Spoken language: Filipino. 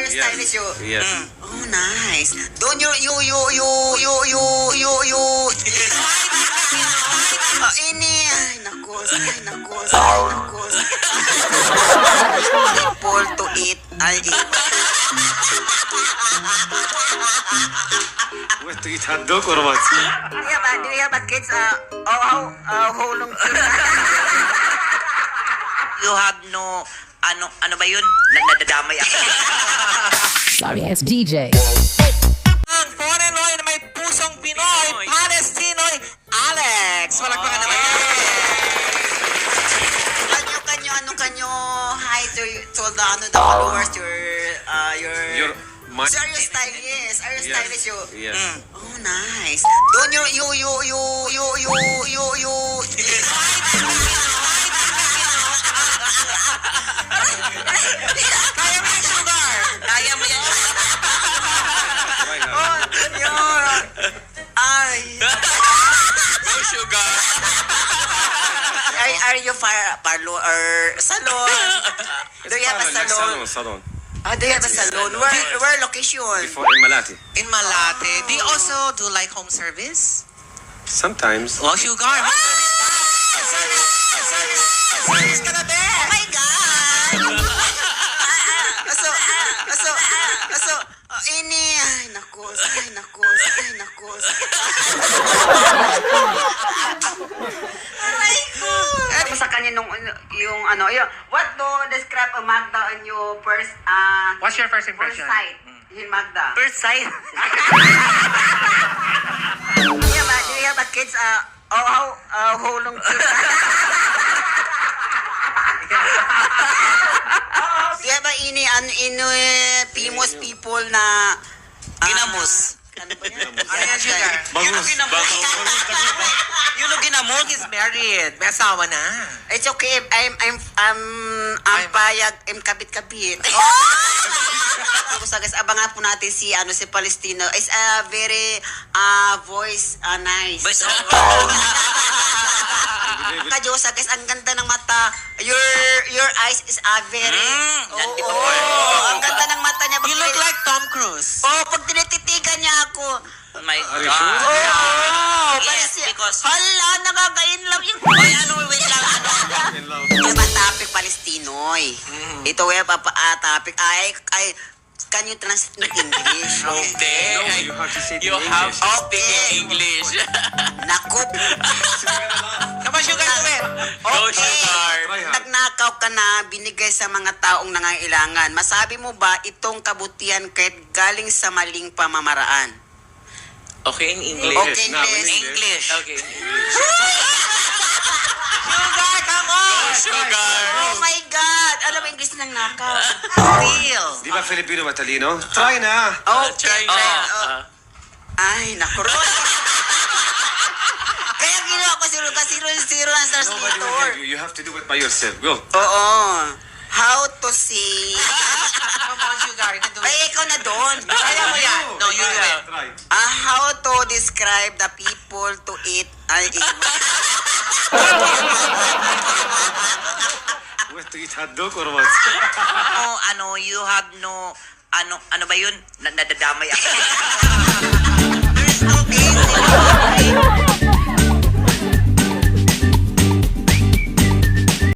Very stylish you. Yes. Oh, nice. Don't you. Ini. Ay, nakos. People to eat. Ay, Want to eat hot dog or what? Do you have a kids? How long? You have no, ano ba yun? Nadadamay ako. Sorry, it's DJ. Ang foreign oil na may pusong Pinoy, Palestinoy, Alex. Palakpakan naman yan. Kanyo, hi to the followers, Your mind. Are you stylish? Are you stylish you? Yes. Oh, nice. Don't you. Kaya mo yung sugar. Kaya mo yan. Why not? Oh, yun. Ay. No sugar. Are you parlor or salon? Do you have a Like salon? salon. Do you have a salon? Where location? Before in Malati. In Malate. Do you also do like home service? Sometimes. Oh, sugar. Service ka na din. Oh my God! Ini. Ay, nakos. Aray ko. Ano sa kanya yung what do describe a Magda on your first, What's your first first impression? sight in Magda? First sight. Do you have a kids, how long? Do you have a famous people na Ginamos. Ano ba yan? Ano yan, sugar? Bangus. Yung ginamot is married. May asawa na. It's okay. I'm payag. I'm kabit-kabit. So guys, abangan po natin si Palestino. Is a very voice nice. Kadyosa guys, ang ganda ng mata. Your eyes is very ang ganda ng mata niya. You look like Tom Cruise. Pag tinititigan niya ako. Oh my Are you sure? Yes, because... Hala, nakaka-inlove yung... Ay, wait lang. In love. Diba topic Palestinoy? Ito topic ay can you translate English? Okay. No, you have to say it in You have English. to speak in English. Naku, Come on, sugar, do it. Go, sugar. Try hard. nagnakaw ka na binigay sa mga taong nangangailangan. Masabi mo ba itong kabutihan kahit galing sa maling pamamaraan? Okay, in English. Okay, Now, in English. English. Okay, English. Sugar, come on. Sugar. Oh my God! Alam mo, English ng nakaw. Real. Di ba Filipino matalino? Try na. Okay, ay, naku. Kaya ginawa ko zero ang Nobody will translator. help you. You have to do it by yourself. Go. Oo. How to see... Come on, sugar. You can do Ay, it. ikaw na doon. Kaya mo yan. No, you do it. Try. How to describe the people to eat. Want to eat hot dog or what? You have no, ano ba yun? Nadadamay ako. There's no